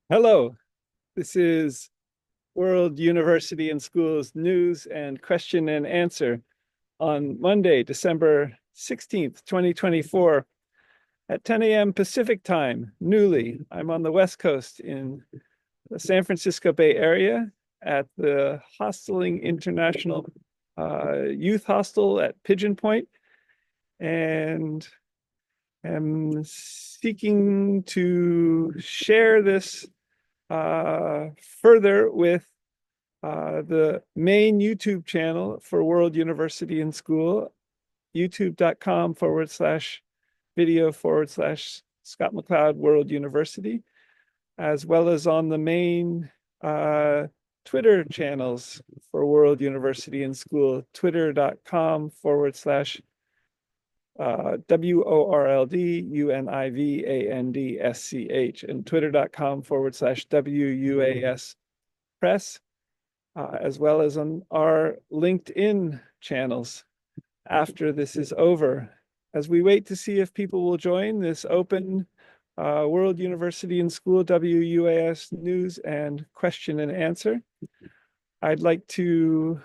Hello, this is World University and Schools news and question and answer on Monday, December 16th, 2024 at 10 a.m. Pacific time, newly. I'm on the West Coast in the San Francisco Bay Area at the Hosteling International Youth Hostel at Pigeon Point, and am seeking to share this further with the main YouTube channel for World University and School, youtube.com/video/Scott McLeod World University, as well as on the main Twitter channels for World University and School, twitter.com/WORLDUNIVANDSCH and twitter.com/WUAS Press, as well as on our LinkedIn channels after this is over. As we wait to see if people will join this open World University and School WUAS news and question and answer, I'd like to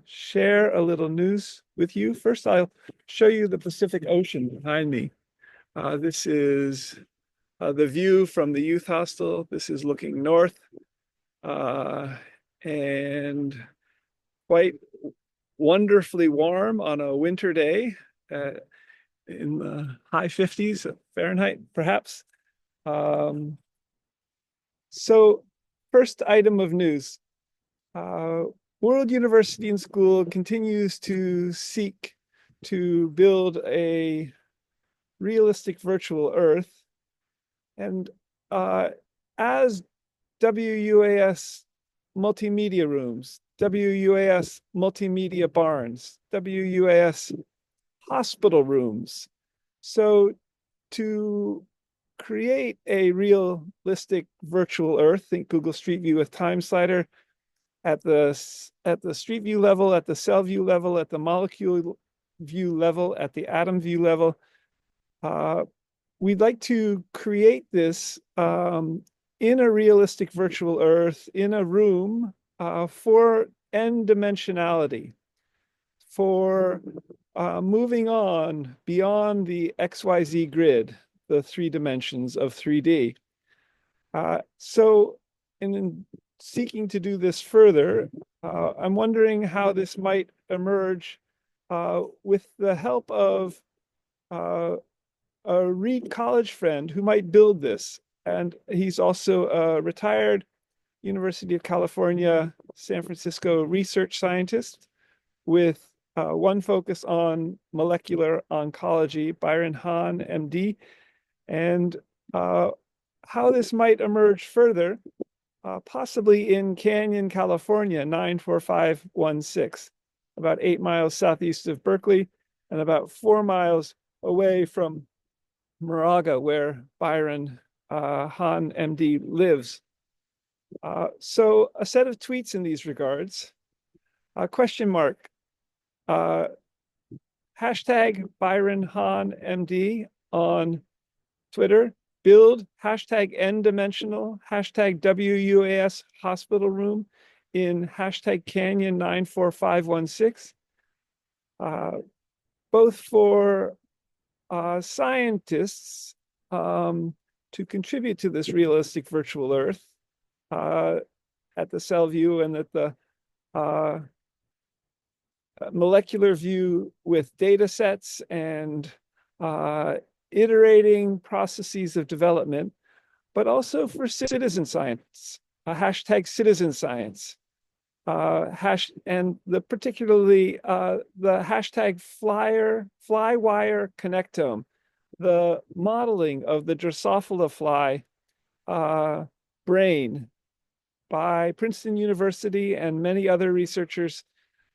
share a little news with you. First, I'll show you the Pacific Ocean behind me. This is the view from the youth hostel. This is looking north, and quite wonderfully warm on a winter day in the high 50s Fahrenheit, perhaps. So first item of news, World University and School continues to seek to build a realistic virtual Earth. And as WUAS multimedia rooms, WUAS multimedia barns, WUAS hospital rooms. So to create a realistic virtual Earth, think Google Street View with time slider, at the street view level, at the cell view level, at the molecule view level, at the atom view level. We'd like to create this in a realistic virtual Earth, in a room for n dimensionality, for moving on beyond the XYZ grid, the 3 dimensions of 3D. So in seeking to do this further, I'm wondering how this might emerge with the help of a Reed College friend who might build this. And he's also a retired University of California, San Francisco research scientist with one focus on molecular oncology, Byron Hahn, MD, and how this might emerge further, possibly in Canyon, California, 94516, about 8 miles southeast of Berkeley and about 4 miles away from Moraga, where Byron Hahn, MD, lives. So a set of tweets in these regards. Question mark. Hashtag Byron Hahn, MD on Twitter. Build hashtag n-dimensional, hashtag WUAS hospital room in hashtag Canyon 94516. Both for scientists to contribute to this realistic virtual Earth at the cell view and at the molecular view with data sets and iterating processes of development, but also for citizen science, hashtag citizen science, and particularly the hashtag flywire connectome, the modeling of the Drosophila fly brain by Princeton University and many other researchers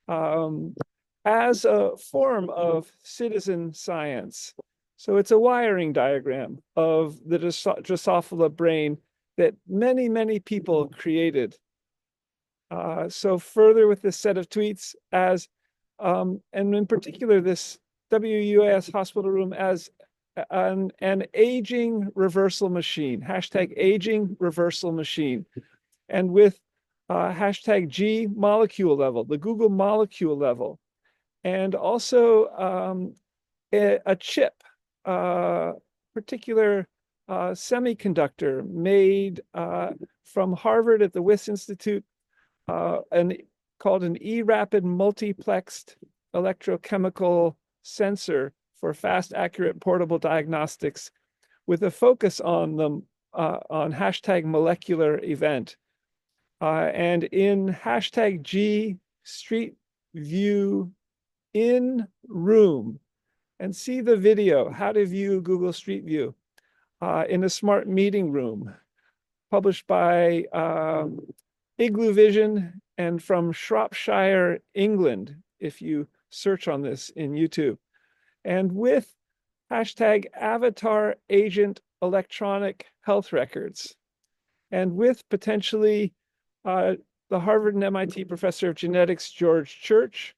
as a form of citizen science. So it's a wiring diagram of the Drosophila brain that many, many people created. So further with this set of tweets and in particular, this WUAS hospital room as an aging reversal machine, hashtag aging reversal machine. And with hashtag G molecule level, the Google molecule level, and also a chip, particular semiconductor made from Harvard at the Wyss Institute, called an eRapid multiplexed electrochemical sensor for fast, accurate, portable diagnostics, with a focus on the on hashtag molecular event. And in hashtag G Street View in room, and see the video, how to view Google Street View in a smart meeting room, published by Igloo Vision and from Shropshire, England, if you search on this in YouTube. And with hashtag avatar agent electronic health records, and with potentially the Harvard and MIT professor of genetics, George Church,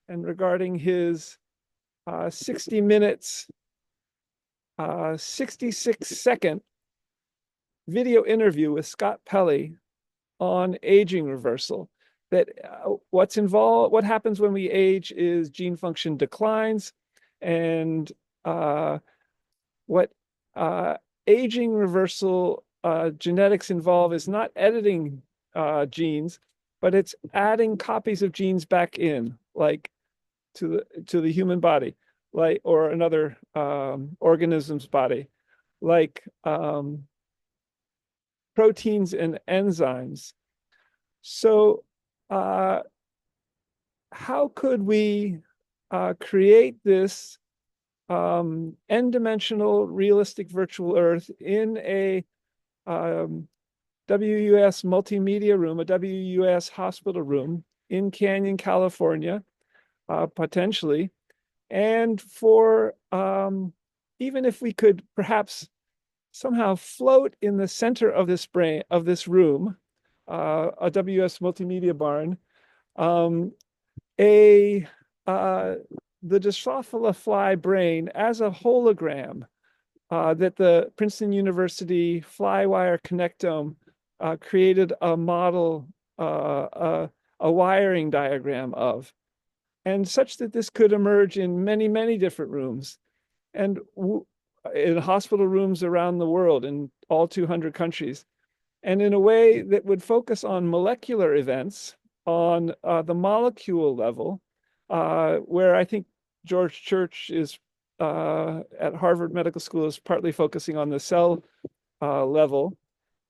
and regarding his 60 minutes, 66-second video interview with Scott Pelley on aging reversal. That what's involved, what happens when we age is gene function declines, and what aging reversal genetics involve is not editing genes, but it's adding copies of genes back in, like to the human body, like, or another organism's body, like proteins and enzymes. So how could we create this n-dimensional realistic virtual Earth in a WUS multimedia room, a WUS hospital room in Canyon, California, potentially, and for even if we could perhaps somehow float in the center of this room, a WUS multimedia barn, the Drosophila fly brain as a hologram that the Princeton University Flywire Connectome created a model, a wiring diagram of, and such that this could emerge in many, many different rooms, and in hospital rooms around the world, in all 200 countries, and in a way that would focus on molecular events on the molecule level, where I think George Church is at Harvard Medical School is partly focusing on the cell level,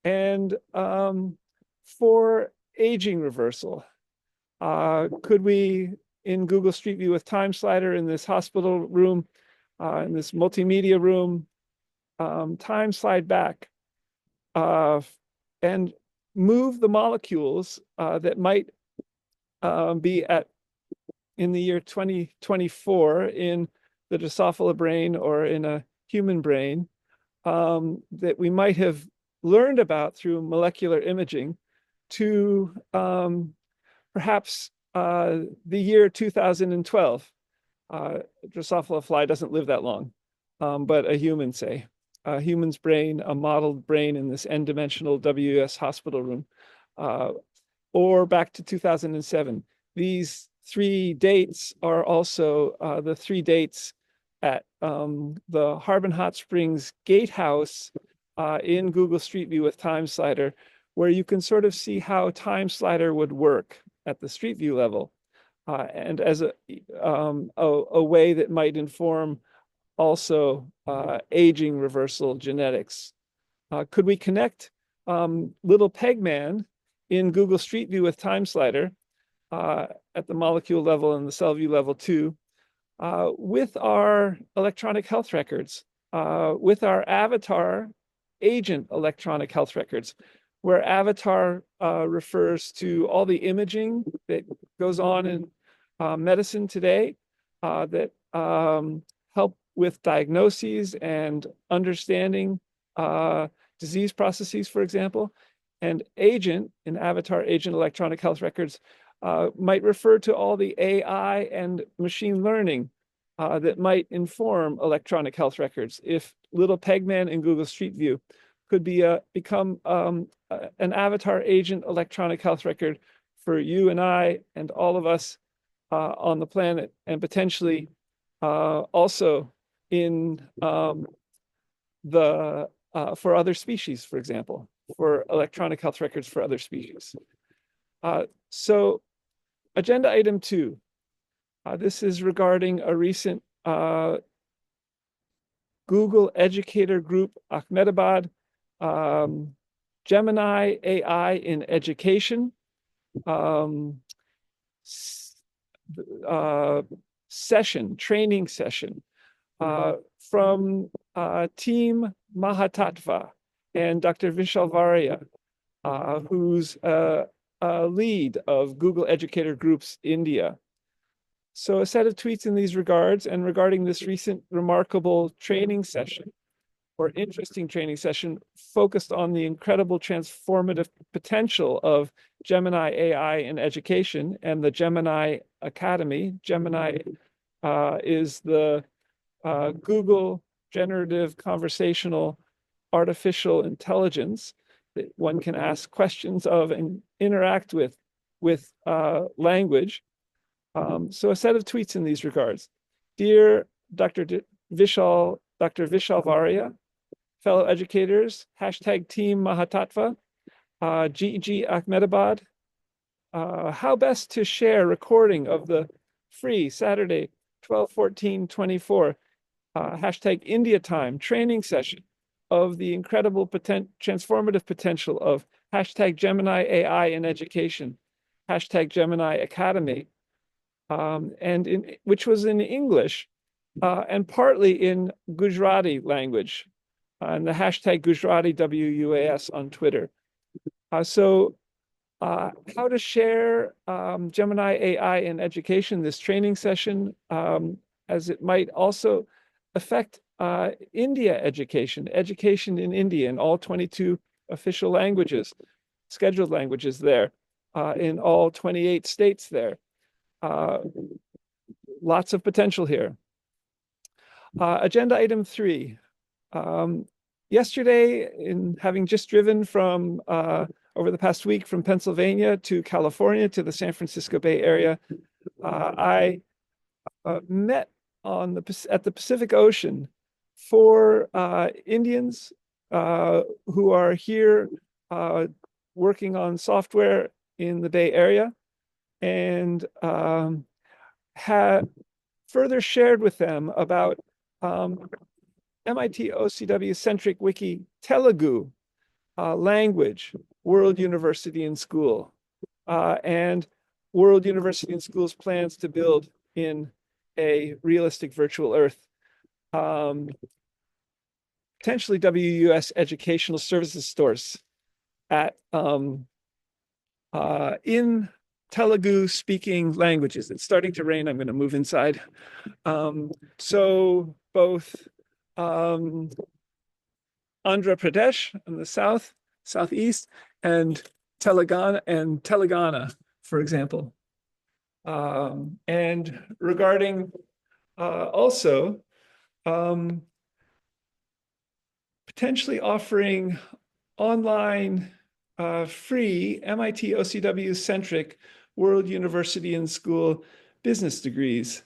and for aging reversal. Could we, in Google Street View with Time Slider in this hospital room, in this multimedia room, time slide back and move the molecules that might be in the year 2024 in the Drosophila brain or in a human brain, that we might have learned about through molecular imaging, to perhaps the year 2012. Drosophila fly doesn't live that long, but a human, say, a human's brain, a modeled brain in this n-dimensional WUS hospital room, or back to 2007. These three dates are also the three dates at the Harbin Hot Springs Gatehouse in Google Street View with Time Slider, where you can sort of see how Time Slider would work at the Street View level, and as a way that might inform also aging reversal genetics. Could we connect little Pegman in Google Street View with Time Slider at the molecule level and the cell view level too, with our electronic health records, with our avatar agent electronic health records, where avatar refers to all the imaging that goes on in medicine today that help with diagnoses and understanding disease processes, for example. And agent, in avatar agent electronic health records, might refer to all the AI and machine learning that might inform electronic health records. If Little Pegman in Google Street View could become an avatar agent electronic health record for you and I and all of us on the planet, and potentially also in for other species, for example, for electronic health records for other species. So agenda item 2. This is regarding a recent Google Educator Group Ahmedabad Gemini AI in Education training session from Team Mahatattva and Dr. Vishal Varia, who's a lead of Google Educator Groups India. So a set of tweets in these regards, and regarding this recent remarkable training session, or interesting training session, focused on the incredible transformative potential of Gemini AI in education and the Gemini Academy. Gemini is the Google generative conversational artificial intelligence that one can ask questions of and interact with language. So a set of tweets in these regards. Dear Dr. Vishal Varia, fellow educators, hashtag Team Mahatattva, GG Ahmedabad, how best to share recording of the free Saturday, 12/14/24, hashtag India Time training session of the incredible transformative potential of hashtag Gemini AI in education, hashtag Gemini Academy, which was in English and partly in Gujarati language, and the hashtag Gujarati WUAS on Twitter. So how to share Gemini AI in education, this training session, as it might also affect India education in India in all 22 official languages, scheduled languages there, in all 28 states there. Lots of potential here. Agenda item 3. Yesterday, in having just driven from over the past week from Pennsylvania to California to the San Francisco Bay Area, I met at the Pacific Ocean 4 Indians who are here working on software in the Bay Area, and had further shared with them about MIT OCW-centric wiki Telugu language, World University and School, and World University and School's plans to build in a realistic virtual Earth, potentially WUS educational services stores at in Telugu speaking languages. It's starting to rain. I'm going to move inside. So both Andhra Pradesh in the southeast, and Telangana, for example. And regarding also potentially offering online free MIT OCW-centric World University and School business degrees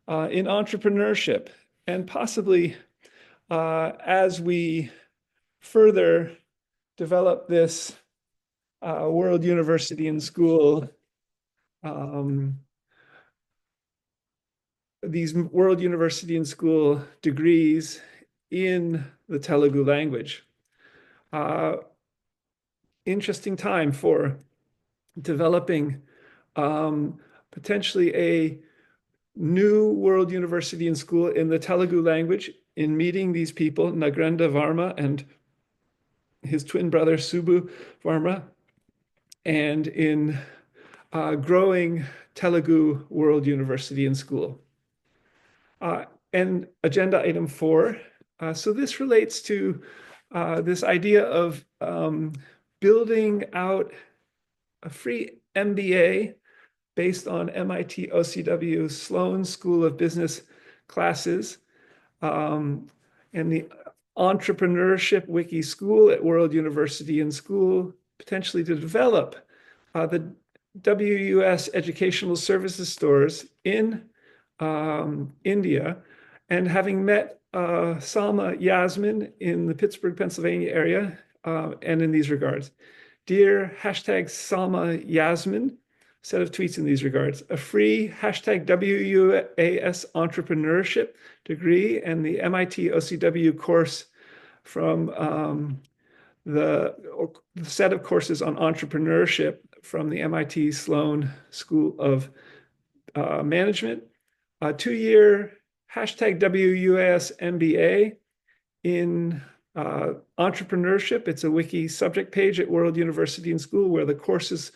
in entrepreneurship, and possibly as we further develop this World University and School, these World University and School degrees in the Telugu language. Interesting time for developing potentially a new World University and School in the Telugu language, in meeting these people, Nagrendra Varma and his twin brother Subbu Varma, and in growing Telugu World University and School. And agenda item 4. So this relates to this idea of building out a free MBA based on MIT OCW Sloan School of Business classes, and the Entrepreneurship Wiki School at World University and School, potentially to develop the WUS educational services stores in India. And having met Salma Yasmin in the Pittsburgh, Pennsylvania area, and in these regards, dear hashtag Salma Yasmin, set of tweets in these regards, a free hashtag WUAS entrepreneurship degree and the MIT OCW course from the set of courses on entrepreneurship from the MIT Sloan School of Management, a 2-year hashtag WUAS MBA in entrepreneurship. It's a wiki subject page at World University and School where the courses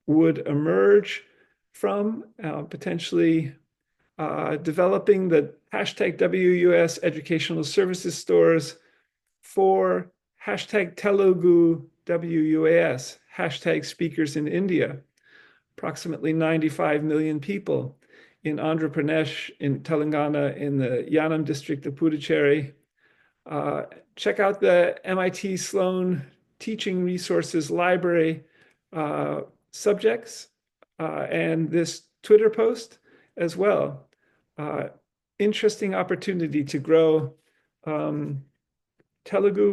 would emerge from, potentially developing the hashtag WUS educational services stores for hashtag Telugu WUAS, hashtag speakers in India, approximately 95 million people in Andhra Pradesh, in Telangana, in the Yanam district of Puducherry. Check out the MIT Sloan Teaching Resources Library subjects and this Twitter post as well. Interesting opportunity to grow Telugu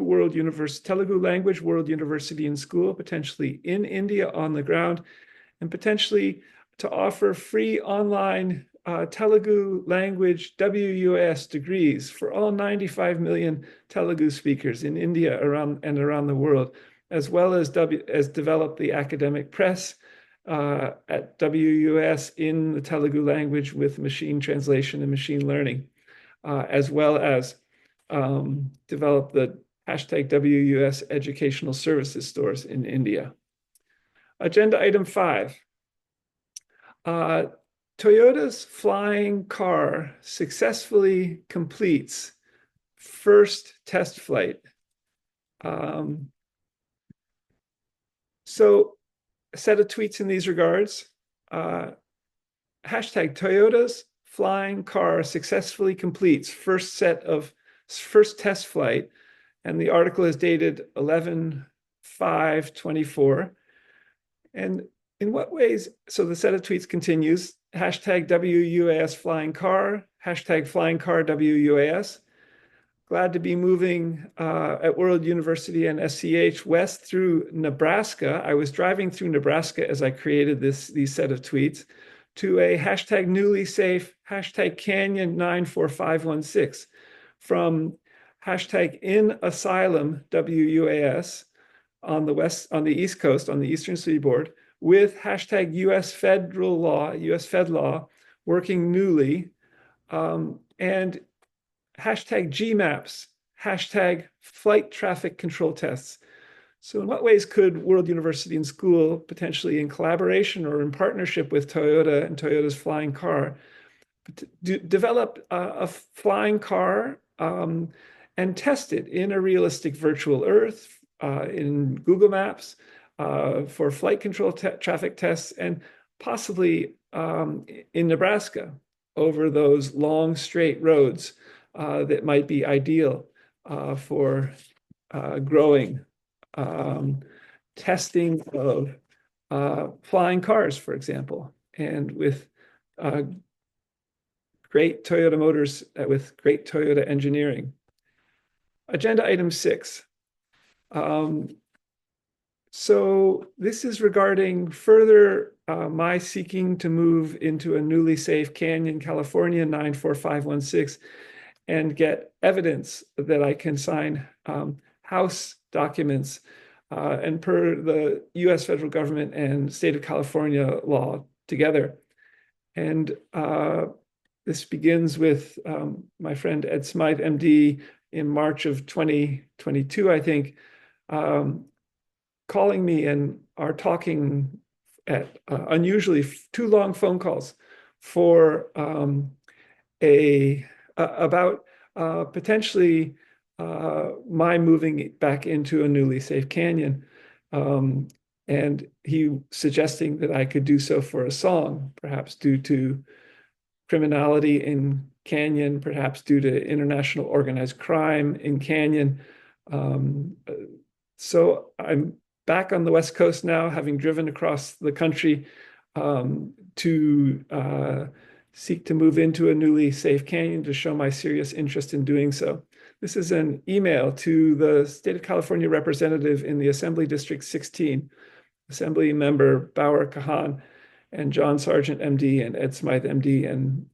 language World University and School, potentially in India on the ground, and potentially to offer free online Telugu language WUS degrees for all 95 million Telugu speakers in India around the world, as well as develop the academic press at WUS in the Telugu language with machine translation and machine learning, as well as develop the hashtag WUS educational services stores in India. Agenda item 5. Toyota's flying car successfully completes first test flight. So a set of tweets in these regards. Hashtag Toyota's flying car successfully completes first test flight. And the article is dated 11/5/24. And in what ways? So the set of tweets continues. Hashtag WUAS flying car, hashtag flying car WUAS. Glad to be moving at World University and SCH west through Nebraska. I was driving through Nebraska as I created these set of tweets to a hashtag newly safe, hashtag Canyon 94516 from hashtag in asylum WUAS on the East Coast, on the Eastern Seaboard, with hashtag US Fed law, working newly, and hashtag GMAPS, hashtag flight traffic control tests. So in what ways could World University and School, potentially in collaboration or in partnership with Toyota and Toyota's flying car, develop a flying car and test it in a realistic virtual Earth, in Google Maps, for flight control traffic tests, and possibly in Nebraska over those long straight roads that might be ideal for growing testing of flying cars, for example, and with great Toyota Motors, with great Toyota engineering. Agenda item 6. So this is regarding further my seeking to move into a newly safe Canyon, California 94516 and get evidence that I can sign House documents and per the US federal government and state of California law together. And this begins with my friend Ed Smythe, MD, in March of 2022, I think, calling me and are talking at unusually 2 long phone calls for about potentially my moving back into a newly safe canyon, and he suggesting that I could do so for a song, perhaps due to criminality in Canyon, perhaps due to international organized crime in Canyon. So I'm back on the West Coast now, having driven across the country to seek to move into a newly safe canyon to show my serious interest in doing so. This is an email to the State of California representative in the Assembly District 16, Assembly Member Bauer Kahan, and John Sargent, MD, and Ed Smythe, MD, and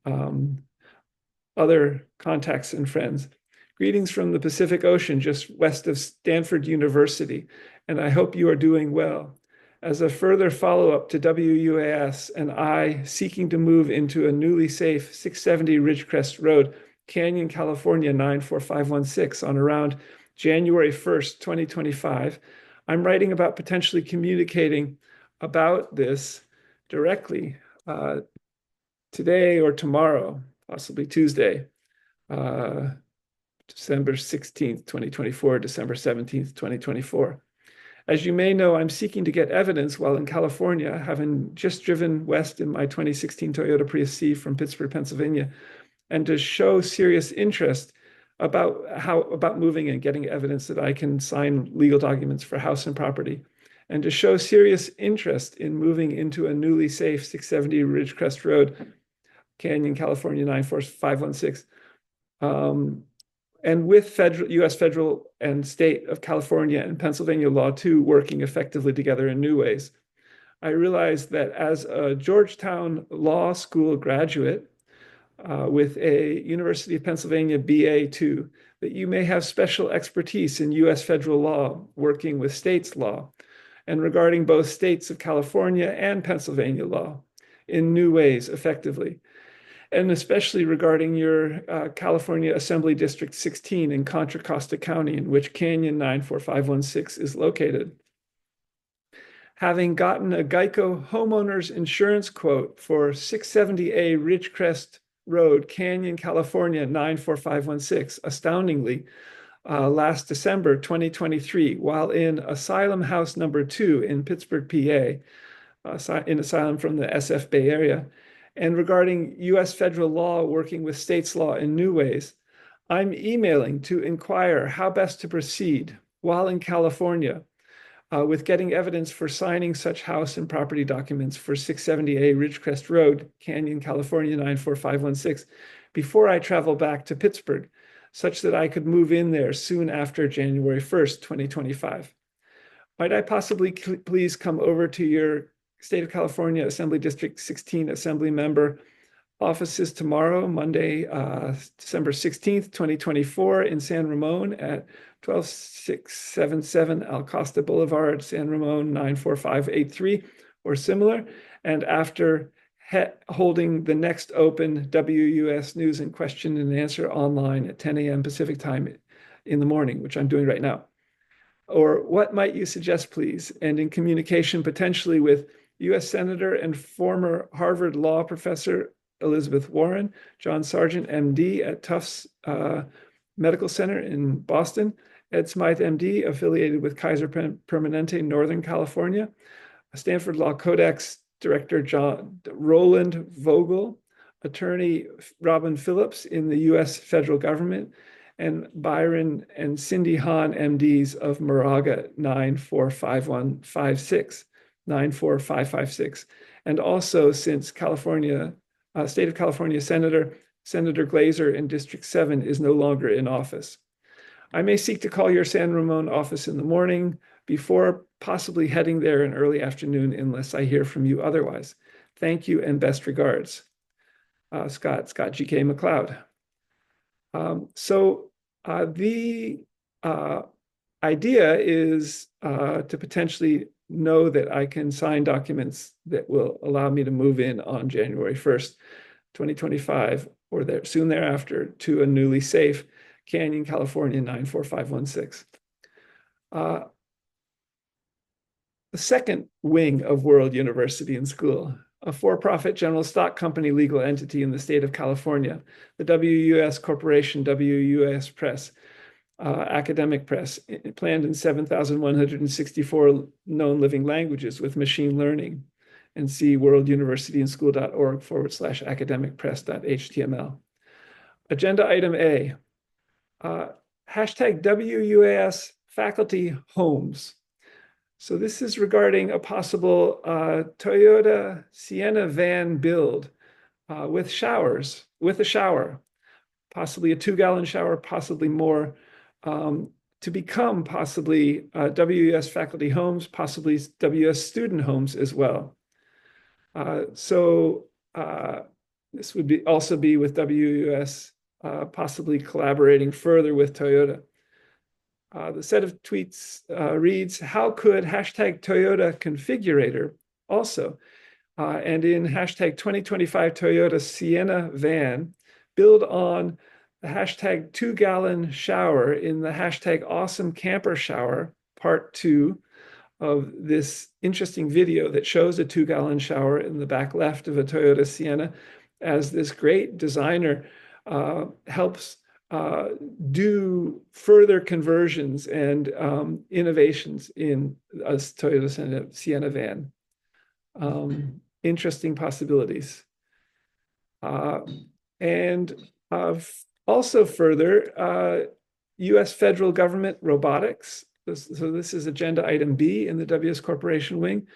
other contacts and friends. Greetings from the Pacific Ocean, just west of Stanford University, and I hope you are doing well. As a further follow-up to WUAS and I seeking to move into a newly safe 670 Ridgecrest Road, Canyon, California 94516 on around January 1st, 2025, I'm writing about potentially communicating about this directly today or tomorrow, possibly Tuesday, December 16th, 2024, December 17th, 2024. As you may know, I'm seeking to get evidence while in California, having just driven west in my 2016 Toyota Prius C from Pittsburgh, Pennsylvania, and to show serious interest about moving and getting evidence that I can sign legal documents for house and property, and to show serious interest in moving into a newly safe 670 Ridgecrest Road, Canyon, California 94516. And with U.S. federal and state of California and Pennsylvania law too working effectively together in new ways. I realized that as a Georgetown Law School graduate with a University of Pennsylvania BA too, that you may have special expertise in U.S. federal law working with states law and regarding both states of California and Pennsylvania law in new ways effectively. And especially regarding your California Assembly District 16 in Contra Costa County, in which Canyon 94516 is located. Having gotten a Geico homeowner's insurance quote for 670A Ridgecrest Road, Canyon, California 94516, astoundingly, last December 2023, while in Asylum House number 2 in Pittsburgh, PA, in asylum from the SF Bay Area. And regarding U.S. federal law working with states law in new ways, I'm emailing to inquire how best to proceed while in California with getting evidence for signing such house and property documents for 670A Ridgecrest Road, Canyon, California 94516, before I travel back to Pittsburgh, such that I could move in there soon after January 1st, 2025. Might I possibly please come over to your State of California Assembly District 16 Assembly Member offices tomorrow, Monday, December 16th, 2024 in San Ramon at 12677 Alcosta Boulevard, San Ramon 94583 or similar. And after holding the next open WUS News and Question and Answer online at 10 a.m. Pacific time in the morning, which I'm doing right now. Or what might you suggest, please? And in communication potentially with U.S. Senator and former Harvard Law Professor Elizabeth Warren, John Sargent, MD at Tufts Medical Center in Boston, Ed Smythe, MD, affiliated with Kaiser Permanente, Northern California, Stanford Law Codex Director Roland Vogel, Attorney Robin Phillips in the U.S. federal government, and Byron and Cindy Hahn, MDs of Moraga 94556. And also, since California, State of California Senator Glazer in District 7 is no longer in office. I may seek to call your San Ramon office in the morning before possibly heading there in early afternoon unless I hear from you otherwise. Thank you and best regards. Scott G.K. McLeod. The idea is to potentially know that I can sign documents that will allow me to move in on January 1st, 2025, or soon thereafter, to a newly safe Canyon, California 94516. The second wing of World University and School, a for-profit general stock company legal entity in the state of California, the WUS Corporation, WUS Press, academic press, planned in 7,164 known living languages with machine learning, and see worlduniversityandschool.org/academicpress.html. agenda item A, hashtag WUAS faculty homes. So this is regarding a possible Toyota Sienna van build with showers, with a shower, possibly a 2-gallon shower, possibly more, to become possibly WUS faculty homes, possibly WUS student homes as well. So this would also be with WUS possibly collaborating further with Toyota. The set of tweets reads, how could hashtag Toyota configurator also, and in hashtag 2025 Toyota Sienna van, build on the hashtag 2-gallon shower in the hashtag awesome camper shower part 2 of this interesting video that shows a 2-gallon shower in the back left of a Toyota Sienna, as this great designer helps do further conversions and innovations in a Toyota Sienna van. Interesting possibilities. And also further, US federal government robotics. So this is agenda item B in the WS Corporation wing.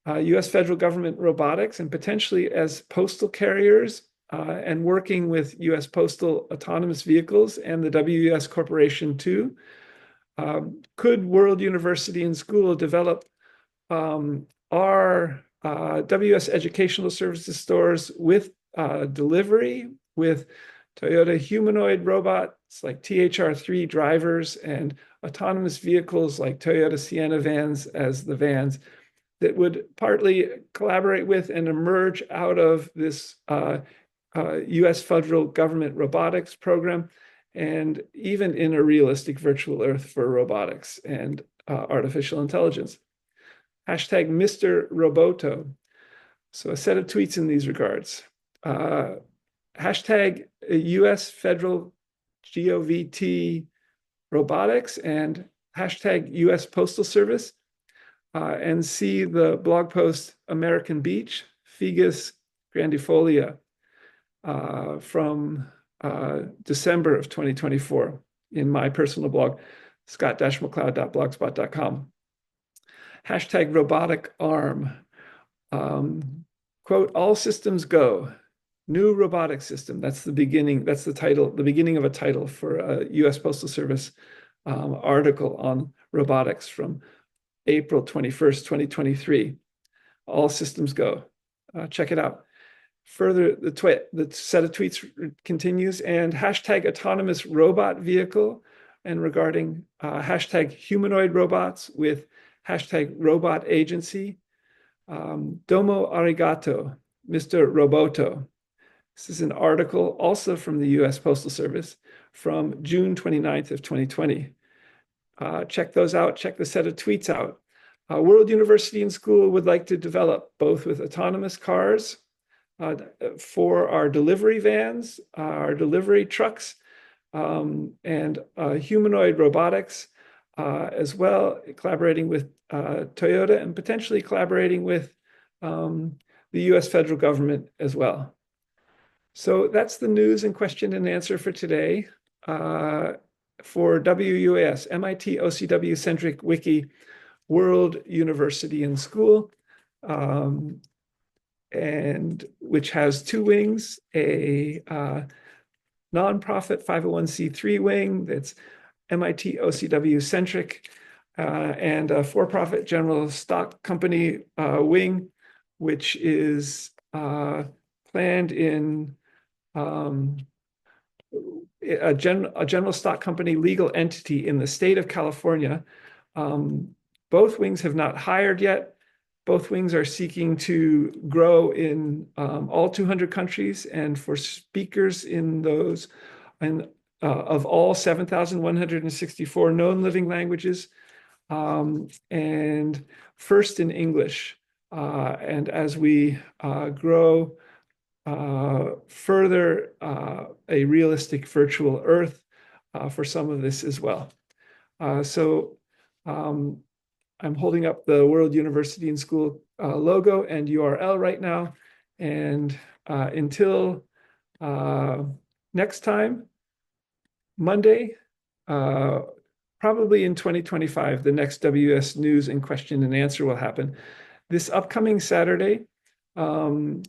US federal government robotics, and potentially as postal carriers and working with US postal autonomous vehicles and the WS Corporation too. Could World University and School develop our WS Educational Services stores with delivery, with Toyota humanoid robots like THR3 drivers and autonomous vehicles like Toyota Sienna vans as the vans that would partly collaborate with and emerge out of this US federal government robotics program, and even in a realistic virtual earth for robotics and artificial intelligence. Hashtag Mr. Roboto. So a set of tweets in these regards. Hashtag US federal GOVT robotics and hashtag US Postal Service. And see the blog post American Beach, Figus grandifolia, from December of 2024 in my personal blog, scott-mccloud.blogspot.com. Hashtag robotic arm. Quote, all systems go. New robotic system. That's the beginning. That's the title, the beginning of a title for a US Postal Service article on robotics from April 21st, 2023. All systems go. Check it out. Further, the set of tweets continues, and hashtag autonomous robot vehicle, and regarding hashtag humanoid robots with hashtag robot agency. Domo arigato, Mr. Roboto. This is an article also from the US Postal Service from June 29th of 2020. Check those out. Check the set of tweets out. World University and School would like to develop both with autonomous cars for our delivery vans, our delivery trucks, and humanoid robotics, as well, collaborating with Toyota and potentially collaborating with the US federal government as well. So that's the news and question and answer for today. For WUAS, MIT OCW-centric wiki, World University and School, and which has 2 wings, a nonprofit 501c3 wing that's MIT OCW-centric, and a for-profit general stock company wing, which is planned in a general stock company legal entity in the state of California. Both wings have not hired yet. Both wings are seeking to grow in all 200 countries, and for speakers in those, and of all 7,164 known living languages, and first in English. And as we grow further, a realistic virtual earth for some of this as well. So I'm holding up the World University and School logo and URL right now. And until next time, Monday, probably in 2025, the next WS News and Question and Answer will happen. This upcoming Saturday, in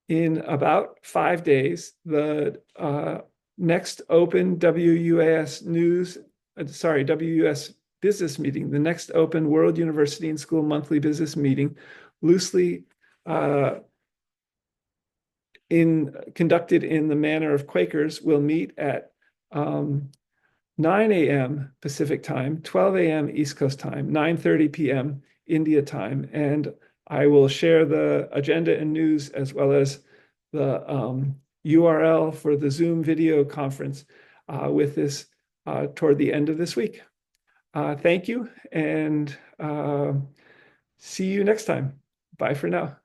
about 5 days, the next open WUAS WUS business meeting, the next open World University and School monthly business meeting, loosely conducted in the manner of Quakers, will meet at 9 a.m. Pacific time, 12 a.m. East Coast time, 9:30 p.m. India time, and I will share the agenda and news as well as the URL for the Zoom video conference with this toward the end of this week. Thank you, and see you next time. Bye for now.